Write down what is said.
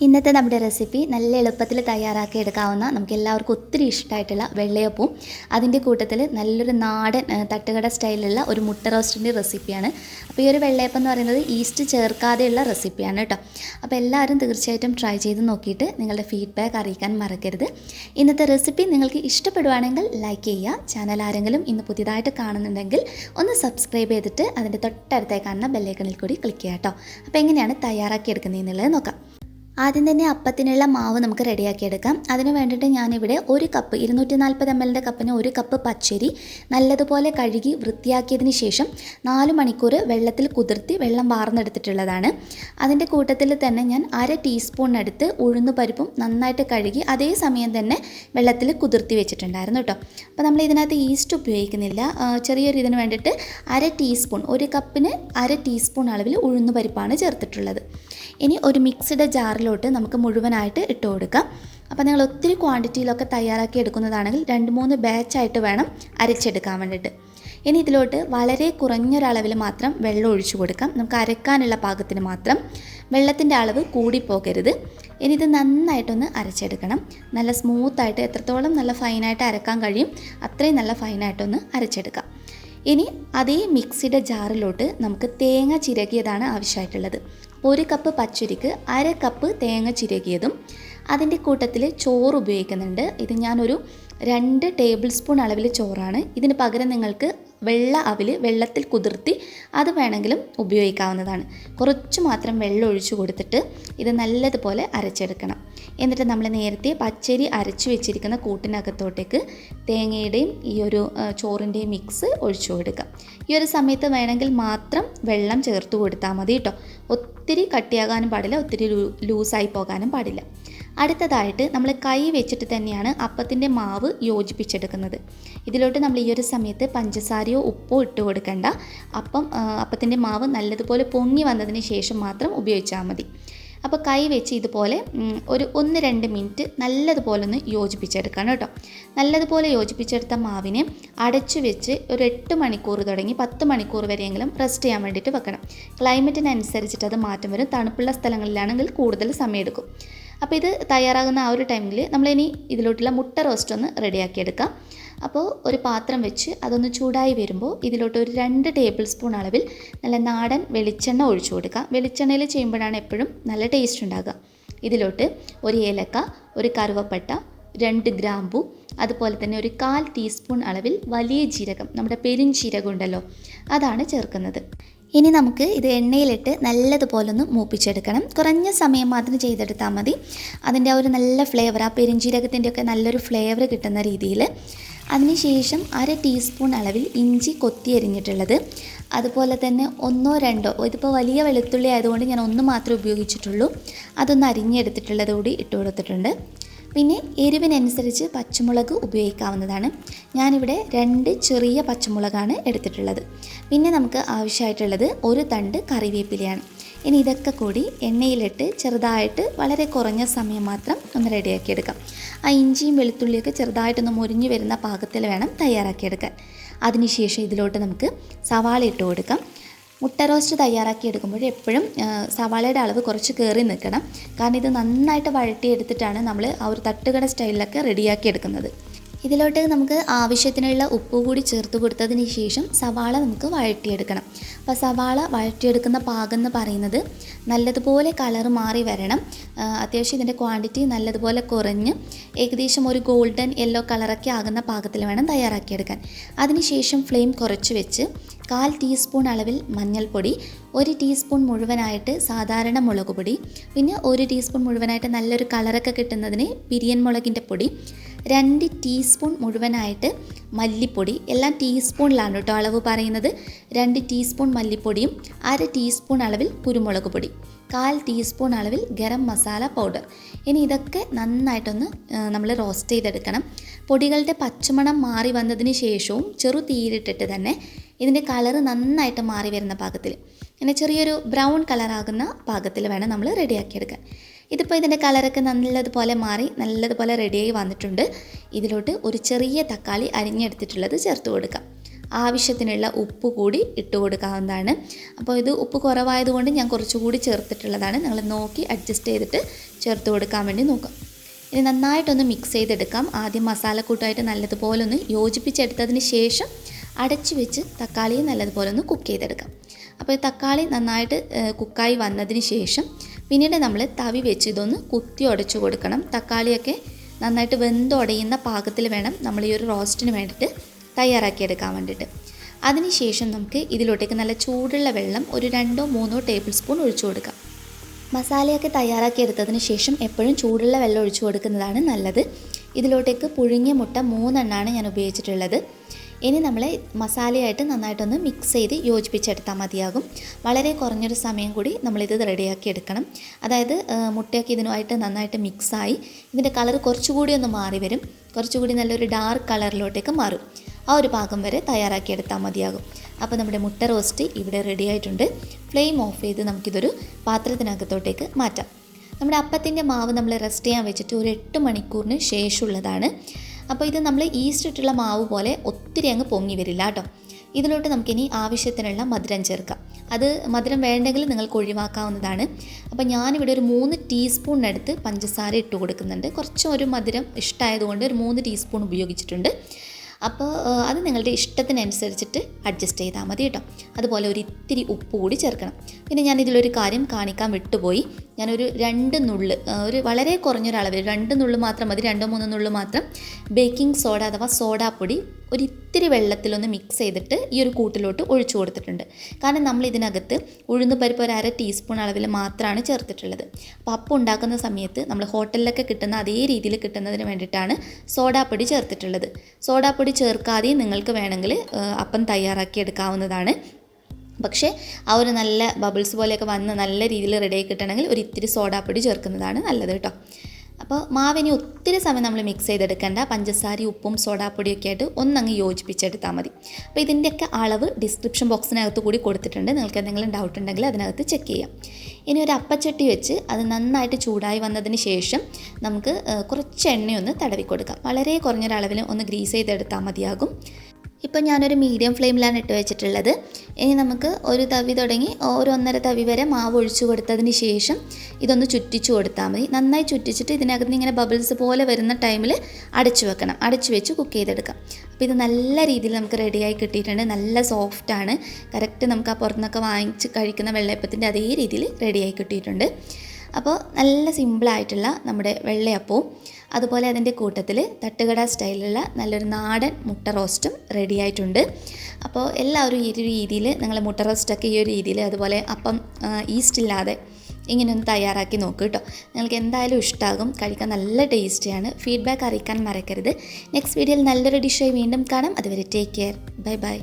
ഇന്നത്തെ നമ്മുടെ റെസിപ്പി നല്ല എളുപ്പത്തിൽ തയ്യാറാക്കി എടുക്കാവുന്ന നമുക്ക് എല്ലാവർക്കും ഒത്തിരി ഇഷ്ടമായിട്ടുള്ള വെള്ളയപ്പവും അതിൻ്റെ കൂട്ടത്തിൽ നല്ലൊരു നാടൻ തട്ടുകട സ്റ്റൈലിലുള്ള ഒരു മുട്ട റോസ്റ്റിൻ്റെ റെസിപ്പിയാണ്. അപ്പോൾ ഈ ഒരു വെള്ളയപ്പം എന്ന് പറയുന്നത് ഈസ്റ്റ് ചേർക്കാതെയുള്ള റെസിപ്പിയാണ് കേട്ടോ. അപ്പോൾ എല്ലാവരും തീർച്ചയായിട്ടും ട്രൈ ചെയ്ത് നോക്കിയിട്ട് നിങ്ങളുടെ ഫീഡ്ബാക്ക് അറിയിക്കാൻ മറക്കരുത്. ഇന്നത്തെ റെസിപ്പി നിങ്ങൾക്ക് ഇഷ്ടപ്പെടുവാണെങ്കിൽ ലൈക്ക് ചെയ്യുക. ചാനൽ ആരെങ്കിലും ഇന്ന് പുതിയതായിട്ട് കാണുന്നുണ്ടെങ്കിൽ ഒന്ന് സബ്സ്ക്രൈബ് ചെയ്തിട്ട് അതിൻ്റെ തൊട്ടടുത്തായി കാണുന്ന ബെല്ലൈക്കണിൽ കൂടി ക്ലിക്ക് ചെയ്യുക കേട്ടോ. അപ്പോൾ എങ്ങനെയാണ് തയ്യാറാക്കി എടുക്കുന്നതെന്നുള്ളത് നോക്കാം. ആദ്യം തന്നെ അപ്പത്തിനുള്ള മാവ് നമുക്ക് റെഡിയാക്കിയെടുക്കാം. അതിന് വേണ്ടിയിട്ട് ഞാനിവിടെ ഒരു കപ്പ് 240 ml കപ്പിന് ഒരു കപ്പ് പച്ചരി നല്ലതുപോലെ കഴുകി വൃത്തിയാക്കിയതിന് ശേഷം 4 മണിക്കൂർ വെള്ളത്തിൽ കുതിർത്തി വെള്ളം വാർന്നെടുത്തിട്ടുള്ളതാണ്. അതിൻ്റെ കൂട്ടത്തിൽ തന്നെ ഞാൻ 1/2 ടീസ്പൂണിനടുത്ത് ഉഴുന്നുപരിപ്പും നന്നായിട്ട് കഴുകി അതേ സമയം തന്നെ വെള്ളത്തിൽ കുതിർത്തി വെച്ചിട്ടുണ്ടായിരുന്നു കേട്ടോ. അപ്പോൾ നമ്മൾ ഇതിനകത്ത് ഈസ്റ്റ് ഉപയോഗിക്കുന്നില്ല. ചെറിയൊരു ഇതിന് വേണ്ടിയിട്ട് 1/2 ടീസ്പൂൺ, ഒരു കപ്പിന് 1/2 ടീസ്പൂൺ അളവിൽ ഉഴുന്നുപരിപ്പാണ് ചേർത്തിട്ടുള്ളത്. ഇനി ഒരു മിക്സിയുടെ ജാറിലോട്ട് നമുക്ക് മുഴുവനായിട്ട് ഇട്ട് കൊടുക്കാം. അപ്പോൾ നിങ്ങൾ ഒത്തിരി ക്വാണ്ടിറ്റിയിലൊക്കെ തയ്യാറാക്കി എടുക്കുന്നതാണെങ്കിൽ 2-3 ബാച്ചായിട്ട് വേണം അരച്ചെടുക്കാൻ വേണ്ടിയിട്ട്. ഇനി ഇതിലോട്ട് വളരെ കുറഞ്ഞൊരളവിൽ മാത്രം വെള്ളം ഒഴിച്ചു കൊടുക്കാം. നമുക്ക് അരക്കാനുള്ള പാകത്തിന് മാത്രം. വെള്ളത്തിൻ്റെ അളവ് കൂടിപ്പോകരുത്. ഇനി ഇത് നന്നായിട്ടൊന്ന് അരച്ചെടുക്കണം. നല്ല സ്മൂത്തായിട്ട്, എത്രത്തോളം നല്ല ഫൈനായിട്ട് അരക്കാൻ കഴിയും അത്രയും നല്ല ഫൈനായിട്ടൊന്ന് അരച്ചെടുക്കാം. ഇനി അതേ മിക്സിയുടെ ജാറിലോട്ട് നമുക്ക് തേങ്ങ ചിരകിയതാണ് ആവശ്യമായിട്ടുള്ളത്. 1 കപ്പ് പച്ചരിക്ക് 1/2 കപ്പ് തേങ്ങ ചിരകിയതും അതിൻ്റെ കൂട്ടത്തിൽ ചോറ് ഉപയോഗിക്കുന്നുണ്ട്. ഇത് ഞാനൊരു 2 ടേബിൾ സ്പൂൺ അളവിൽ ചോറാണ്. ഇതിന് പകരം നിങ്ങൾക്ക് വെള്ള അവിൽ വെള്ളത്തിൽ കുതിർത്തി അത് വേണമെങ്കിലും ഉപയോഗിക്കാവുന്നതാണ്. കുറച്ച് മാത്രം വെള്ളം ഒഴിച്ചു കൊടുത്തിട്ട് ഇത് നല്ലതുപോലെ അരച്ചെടുക്കണം. എന്നിട്ട് നമ്മൾ നേരത്തെ പച്ചരി അരച്ചു വെച്ചിരിക്കുന്ന കൂട്ടിനകത്തോട്ടേക്ക് തേങ്ങയുടെയും ഈ ഒരു ചോറിൻ്റെയും മിക്സ് ഒഴിച്ചു കൊടുക്കാം. ഈ ഒരു സമയത്ത് വേണമെങ്കിൽ മാത്രം വെള്ളം ചേർത്ത് കൊടുത്താൽ മതി കേട്ടോ. ഒത്തിരി കട്ടിയാകാനും പാടില്ല, ഒത്തിരി ലൂസായി പോകാനും പാടില്ല. അടുത്തതായിട്ട് നമ്മൾ കൈ വെച്ചിട്ട് തന്നെയാണ് അപ്പത്തിൻ്റെ മാവ് യോജിപ്പിച്ചെടുക്കുന്നത്. ഇതിലോട്ട് നമ്മൾ ഈ ഒരു സമയത്ത് പഞ്ചസാരയോ ഉപ്പോ ഇട്ട് കൊടുക്കേണ്ട. അപ്പത്തിൻ്റെ മാവ് നല്ലതുപോലെ പൊങ്ങി വന്നതിന് ശേഷം മാത്രം ഉപയോഗിച്ചാൽ മതി. അപ്പോൾ കൈ വെച്ച് ഇതുപോലെ ഒരു 1-2 മിനിറ്റ് നല്ലതുപോലെ ഒന്ന് യോജിപ്പിച്ചെടുക്കണം കേട്ടോ. നല്ലതുപോലെ യോജിപ്പിച്ചെടുത്ത മാവിനെ അടച്ചു വെച്ച് ഒരു 8 മണിക്കൂർ തുടങ്ങി 10 മണിക്കൂർ വരെയെങ്കിലും റെസ്റ്റ് ചെയ്യാൻ വേണ്ടിയിട്ട് വെക്കണം. ക്ലൈമറ്റിനനുസരിച്ചിട്ട് അത് മാറ്റം വരും. തണുപ്പുള്ള സ്ഥലങ്ങളിലാണെങ്കിൽ കൂടുതൽ സമയമെടുക്കും. അപ്പോൾ ഇത് തയ്യാറാകുന്ന ആ ഒരു ടൈമിൽ നമ്മളിനി ഇതിലോട്ടുള്ള മുട്ട റോസ്റ്റ് ഒന്ന് റെഡിയാക്കിയെടുക്കാം. അപ്പോൾ ഒരു പാത്രം വെച്ച് അതൊന്ന് ചൂടായി വരുമ്പോൾ ഇതിലോട്ട് ഒരു 2 ടേബിൾ സ്പൂൺ അളവിൽ നല്ല നാടൻ വെളിച്ചെണ്ണ ഒഴിച്ചു കൊടുക്കുക. വെളിച്ചെണ്ണയിൽ ചെയ്യുമ്പോഴാണ് എപ്പോഴും നല്ല ടേസ്റ്റ് ഉണ്ടാകുക. ഇതിലോട്ട് ഒരു ഏലക്ക, ഒരു കറുവപ്പട്ട, 2 ഗ്രാമ്പു, അതുപോലെ തന്നെ ഒരു 1/4 ടീസ്പൂൺ അളവിൽ വലിയ ജീരകം, നമ്മുടെ പെരുംജീരകം ഉണ്ടല്ലോ, അതാണ് ചേർക്കുന്നത്. ഇനി നമുക്ക് ഇത് എണ്ണയിലിട്ട് നല്ലതുപോലെ ഒന്ന് മൂപ്പിച്ചെടുക്കണം. കുറഞ്ഞ സമയം മാത്രം ചെയ്തെടുത്താൽ മതി. അതിൻ്റെ ആ ഒരു നല്ല ഫ്ലേവർ, ആ പെരുംജീരകത്തിൻ്റെയൊക്കെ നല്ലൊരു ഫ്ലേവർ കിട്ടുന്ന രീതിയിൽ. അതിനുശേഷം 1/2 ടീസ്പൂൺ അളവിൽ ഇഞ്ചി കൊത്തി അരിഞ്ഞിട്ടുള്ളത്, അതുപോലെ തന്നെ 1-2, ഇതിപ്പോൾ വലിയ വെളുത്തുള്ളി ആയതുകൊണ്ട് ഞാൻ 1 മാത്രമേ ഉപയോഗിച്ചിട്ടുള്ളൂ, അതൊന്ന് അരിഞ്ഞെടുത്തിട്ടുള്ളത് കൂടി ഇട്ട് കൊടുത്തിട്ടുണ്ട്. പിന്നെ എരിവിനനുസരിച്ച് പച്ചമുളക് ഉപയോഗിക്കാവുന്നതാണ്. ഞാനിവിടെ 2 ചെറിയ പച്ചമുളകാണ് എടുത്തിട്ടുള്ളത്. പിന്നെ നമുക്ക് ആവശ്യമായിട്ടുള്ളത് ഒരു തണ്ട് കറിവേപ്പിലയാണ്. ഇനി ഇതൊക്കെ കൂടി എണ്ണയിലിട്ട് ചെറുതായിട്ട് വളരെ കുറഞ്ഞ സമയം മാത്രം ഒന്ന് റെഡിയാക്കിയെടുക്കാം. ആ ഇഞ്ചിയും വെളുത്തുള്ളിയൊക്കെ ചെറുതായിട്ടൊന്ന് മുരിഞ്ഞു വരുന്ന പാകത്തിൽ വേണം തയ്യാറാക്കിയെടുക്കാൻ. അതിനുശേഷം ഇതിലോട്ട് നമുക്ക് സവാള ഇട്ട് കൊടുക്കാം. മുട്ട റോസ്റ്റ് തയ്യാറാക്കി എടുക്കുമ്പോൾ എപ്പോഴും സവാളയുടെ അളവ് കുറച്ച് കയറി നിൽക്കണം. കാരണം ഇത് നന്നായിട്ട് വഴട്ടിയെടുത്തിട്ടാണ് നമ്മൾ ആ ഒരു തട്ടുകട സ്റ്റൈലിലൊക്കെ റെഡിയാക്കി എടുക്കുന്നത്. ഇതിലോട്ട് നമുക്ക് ആവശ്യത്തിനുള്ള ഉപ്പ് കൂടി ചേർത്ത് കൊടുത്തതിന് ശേഷം സവാള നമുക്ക് വഴറ്റിയെടുക്കണം. അപ്പോൾ സവാള വഴറ്റിയെടുക്കുന്ന പാകം എന്ന് പറയുന്നത് നല്ലതുപോലെ കളർ മാറി വരണം. അത്യാവശ്യം ഇതിൻ്റെ ക്വാണ്ടിറ്റി നല്ലതുപോലെ കുറഞ്ഞ് ഏകദേശം ഒരു ഗോൾഡൻ യെല്ലോ കളറൊക്കെ ആകുന്ന പാകത്തിൽ വേണം തയ്യാറാക്കിയെടുക്കാൻ. അതിനുശേഷം ഫ്ലെയിം കുറച്ച് വെച്ച് 1/4 ടീസ്പൂൺ അളവിൽ മഞ്ഞൾപ്പൊടി, 1 ടീസ്പൂൺ മുഴുവനായിട്ട് സാധാരണ മുളക് പൊടി, പിന്നെ 1 ടീസ്പൂൺ മുഴുവനായിട്ട് നല്ലൊരു കളറൊക്കെ കിട്ടുന്നതിന് പിരിയൻ മുളകിൻ്റെ പൊടി, 2 ടീസ്പൂൺ മുഴുവനായിട്ട് മല്ലിപ്പൊടി, എല്ലാം ടീസ്പൂണിലാണ് കേട്ടോ അളവ് പറയുന്നത്. 2 ടീസ്പൂൺ മല്ലിപ്പൊടിയും 1/2 ടീസ്പൂൺ അളവിൽ കുരുമുളക് പൊടി, 1/4 ടീസ്പൂൺ അളവിൽ ഗരം മസാല പൗഡർ. ഇനി ഇതൊക്കെ നന്നായിട്ടൊന്ന് നമ്മൾ റോസ്റ്റ് ചെയ്തെടുക്കണം. പൊടികളുടെ പച്ചമണം മാറി വന്നതിന് ശേഷവും ചെറു തീയിലിട്ടിട്ട് തന്നെ ഇതിൻ്റെ കളറ് നന്നായിട്ട് മാറി വരുന്ന പാകത്തിൽ, ഇങ്ങനെ ചെറിയൊരു ബ്രൗൺ കളറാകുന്ന പാകത്തിൽ വേണം നമ്മൾ റെഡിയാക്കിയെടുക്കാൻ. ഇതിപ്പോൾ ഇതിൻ്റെ കളറൊക്കെ നല്ലതുപോലെ മാറി നല്ലതുപോലെ റെഡിയായി വന്നിട്ടുണ്ട്. ഇതിലോട്ട് ഒരു ചെറിയ തക്കാളി അരിഞ്ഞെടുത്തിട്ടുള്ളത് ചേർത്ത് കൊടുക്കാം. ആവശ്യത്തിനുള്ള ഉപ്പ് കൂടി ഇട്ട് കൊടുക്കാവുന്നതാണ്. അപ്പോൾ ഇത് ഉപ്പ് കുറവായതുകൊണ്ട് ഞാൻ കുറച്ചുകൂടി ചേർത്തിട്ടുള്ളതാണ്. നിങ്ങൾ നോക്കി അഡ്ജസ്റ്റ് ചെയ്തിട്ട് ചേർത്ത് കൊടുക്കാൻ വേണ്ടി നോക്കാം. ഇനി നന്നായിട്ടൊന്ന് മിക്സ് ചെയ്തെടുക്കാം. ആദ്യം മസാലക്കൂട്ടായിട്ട് നല്ലതുപോലെ ഒന്ന് യോജിപ്പിച്ചെടുത്തതിന് ശേഷം അടച്ചു വെച്ച് തക്കാളിയെ നല്ലതുപോലെ ഒന്ന് കുക്ക് ചെയ്തെടുക്കാം. അപ്പോൾ ഈ തക്കാളി നന്നായിട്ട് കുക്കായി വന്നതിന് ശേഷം പിന്നീട് നമ്മൾ തവി വെച്ച് ഇതൊന്ന് കുത്തി ഉടച്ചു കൊടുക്കണം. തക്കാളിയൊക്കെ നന്നായിട്ട് വെന്തുടയുന്ന പാകത്തിൽ വേണം നമ്മൾ ഈ ഒരു റോസ്റ്റിന് വേണ്ടിയിട്ട് തയ്യാറാക്കിയെടുക്കാൻ വേണ്ടിയിട്ട്. അതിനുശേഷം നമുക്ക് ഇതിലോട്ടേക്ക് നല്ല ചൂടുള്ള വെള്ളം ഒരു 2-3 ടേബിൾ സ്പൂൺ ഒഴിച്ചു കൊടുക്കാം. മസാലയൊക്കെ തയ്യാറാക്കിയെടുത്തതിന് ശേഷം എപ്പോഴും ചൂടുള്ള വെള്ളം ഒഴിച്ചു കൊടുക്കുന്നതാണ് നല്ലത്. ഇതിലോട്ടേക്ക് പുഴുങ്ങിയ മുട്ട 3 എണ്ണമാണ് ഞാൻ ഉപയോഗിച്ചിട്ടുള്ളത്. ഇനി നമ്മൾ മസാലയായിട്ട് നന്നായിട്ടൊന്ന് മിക്സ് ചെയ്ത് യോജിപ്പിച്ചെടുത്താൽ മതിയാകും. വളരെ കുറഞ്ഞൊരു സമയം കൂടി നമ്മളിത് റെഡിയാക്കി എടുക്കണം. അതായത് മുട്ടയൊക്കെ ഇതിനുമായിട്ട് നന്നായിട്ട് മിക്സായി ഇതിൻ്റെ കളർ കുറച്ചുകൂടി ഒന്ന് മാറി വരും. കുറച്ചുകൂടി നല്ലൊരു ഡാർക്ക് കളറിലോട്ടേക്ക് മാറും. ആ ഒരു പാകം വരെ തയ്യാറാക്കിയെടുത്താൽ മതിയാകും. അപ്പോൾ നമ്മുടെ മുട്ട റോസ്റ്റ് ഇവിടെ റെഡി ആയിട്ടുണ്ട്. ഫ്ലെയിം ഓഫ് ചെയ്ത് നമുക്കിതൊരു പാത്രത്തിനകത്തോട്ടേക്ക് മാറ്റാം. നമ്മുടെ അപ്പത്തിൻ്റെ മാവ് നമ്മൾ റെസ്റ്റ് ചെയ്യാൻ വെച്ചിട്ട് ഒരു 8 മണിക്കൂറിന് ശേഷമുള്ളതാണ്. അപ്പോൾ ഇത് നമ്മൾ ഈസ്റ്റ് ഇട്ടുള്ള മാവ് പോലെ ഒത്തിരി അങ്ങ് പൊങ്ങി വരില്ല കേട്ടോ. ഇതിലോട്ട് നമുക്കിനി ആവശ്യത്തിനുള്ള മധുരം ചേർക്കാം. അത് മധുരം വേണ്ടെങ്കിൽ നിങ്ങൾക്ക് ഒഴിവാക്കാവുന്നതാണ്. അപ്പോൾ ഞാനിവിടെ ഒരു 3 ടീസ്പൂണിനടുത്ത് പഞ്ചസാര ഇട്ട് കൊടുക്കുന്നുണ്ട്. കുറച്ച് ഒരു മധുരം ഇഷ്ടമായതുകൊണ്ട് ഒരു 3 ടീസ്പൂൺ ഉപയോഗിച്ചിട്ടുണ്ട്. അപ്പോൾ അത് നിങ്ങളുടെ ഇഷ്ടത്തിനനുസരിച്ചിട്ട് അഡ്ജസ്റ്റ് ചെയ്താൽ മതി കേട്ടോ. അതുപോലെ ഒരു ഇത്തിരി ഉപ്പ് കൂടി ചേർക്കണം. പിന്നെ ഞാനിതിലൊരു കാര്യം കാണിക്കാൻ വിട്ടുപോയി. ഞാനൊരു 2 നുള്ള്, ഒരു വളരെ കുറഞ്ഞൊരളവിൽ 2 നുള്ള് മാത്രം മതി, 2-3 നുള്ള് മാത്രം ബേക്കിംഗ് സോഡ അഥവാ സോഡാപ്പൊടി ഒരു ഇത്തിരി വെള്ളത്തിലൊന്ന് മിക്സ് ചെയ്തിട്ട് ഈ ഒരു കൂട്ടിലോട്ട് ഒഴിച്ചു കൊടുത്തിട്ടുണ്ട്. കാരണം നമ്മൾ ഇതിനകത്ത് ഉഴുന്ന് പരിപ്പ് ഒരു 1/2 ടീസ്പൂൺ അളവിൽ മാത്രമാണ് ചേർത്തിട്ടുള്ളത്. അപ്പോൾ അപ്പം ഉണ്ടാക്കുന്ന സമയത്ത് നമ്മൾ ഹോട്ടലിലൊക്കെ കിട്ടുന്ന അതേ രീതിയിൽ കിട്ടുന്നതിന് വേണ്ടിയിട്ടാണ് സോഡാപ്പൊടി ചേർത്തിട്ടുള്ളത്. സോഡാപ്പൊടി ചേർക്കാതെയും നിങ്ങൾക്ക് വേണമെങ്കിൽ അപ്പം തയ്യാറാക്കി എടുക്കാവുന്നതാണ്. പക്ഷേ ആ ഒരു നല്ല ബബിൾസ് പോലെയൊക്കെ വന്ന് നല്ല രീതിയിൽ റെഡിയായി കിട്ടണമെങ്കിൽ ഒരു ഇത്തിരി സോഡാപ്പൊടി ചേർക്കുന്നതാണ് നല്ലത് കേട്ടോ. അപ്പോൾ മാവിനി ഒത്തിരി സമയം നമ്മൾ മിക്സ് ചെയ്തെടുക്കേണ്ട. പഞ്ചസാരയും ഉപ്പും സോഡാപ്പൊടിയൊക്കെ ആയിട്ട് ഒന്നങ്ങ് യോജിപ്പിച്ചെടുത്താൽ മതി. അപ്പോൾ ഇതിൻ്റെയൊക്കെ അളവ് ഡിസ്ക്രിപ്ഷൻ ബോക്സിനകത്ത് കൂടി കൊടുത്തിട്ടുണ്ട്. നിങ്ങൾക്ക് എന്തെങ്കിലും ഡൗട്ട് ഉണ്ടെങ്കിൽ അതിനകത്ത് ചെക്ക് ചെയ്യാം. ഇനി ഒരു അപ്പച്ചട്ടി വെച്ച് അത് നന്നായിട്ട് ചൂടായി വന്നതിന് ശേഷം നമുക്ക് കുറച്ച് എണ്ണയൊന്ന് തടവി കൊടുക്കാം. വളരെ കുറഞ്ഞൊരളവിൽ ഒന്ന് ഗ്രീസ് ചെയ്തെടുത്താൽ മതിയാകും. ഇപ്പോൾ ഞാനൊരു മീഡിയം ഫ്ലെയിമിലാണ് ഇട്ട് വെച്ചിട്ടുള്ളത്. ഇനി നമുക്ക് ഒരു തവി തുടങ്ങി ഒരു 1.5 തവി വരെ മാവ് ഒഴിച്ചു കൊടുത്തതിന് ശേഷം ഇതൊന്ന് ചുറ്റിച്ചു കൊടുത്താൽ മതി. നന്നായി ചുറ്റിച്ചിട്ട് ഇതിനകത്ത് നിന്ന് ഇങ്ങനെ ബബിൾസ് പോലെ വരുന്ന ടൈമിൽ അടച്ചു വെക്കണം. അടച്ചു വെച്ച് കുക്ക് ചെയ്തെടുക്കാം. അപ്പോൾ ഇത് നല്ല രീതിയിൽ നമുക്ക് റെഡിയായി കിട്ടിയിട്ടുണ്ട്. നല്ല സോഫ്റ്റാണ്. കറക്റ്റ് നമുക്ക് ആ പുറത്തുനിന്നൊക്കെ വാങ്ങിച്ച് കഴിക്കുന്ന വെള്ളയപ്പത്തിൻ്റെ അതേ രീതിയിൽ റെഡിയായി കിട്ടിയിട്ടുണ്ട്. അപ്പോൾ നല്ല സിമ്പിളായിട്ടുള്ള നമ്മുടെ വെള്ളയപ്പവും അതുപോലെ അതിൻ്റെ കൂട്ടത്തിൽ തട്ടുകട സ്റ്റൈലിലുള്ള നല്ലൊരു നാടൻ മുട്ട റോസ്റ്റും റെഡി ആയിട്ടുണ്ട്. അപ്പോൾ എല്ലാവരും ഈ ഒരു രീതിയിൽ നിങ്ങൾ മുട്ട റോസ്റ്റൊക്കെ ഈ ഒരു രീതിയിൽ അതുപോലെ അപ്പം ഈസ്റ്റ് ഇല്ലാതെ ഇങ്ങനെയൊന്ന് തയ്യാറാക്കി നോക്കൂ കേട്ടോ. നിങ്ങൾക്ക് എന്തായാലും ഇഷ്ടമാകും. കഴിക്കാൻ നല്ല ടേസ്റ്റിയാണ്. ഫീഡ്ബാക്ക് അറിയിക്കാൻ മറക്കരുത്. നെക്സ്റ്റ് വീഡിയോയിൽ നല്ലൊരു ഡിഷായി വീണ്ടും കാണാം. അതുവരെ ടേക്ക് കെയർ. Bye bye.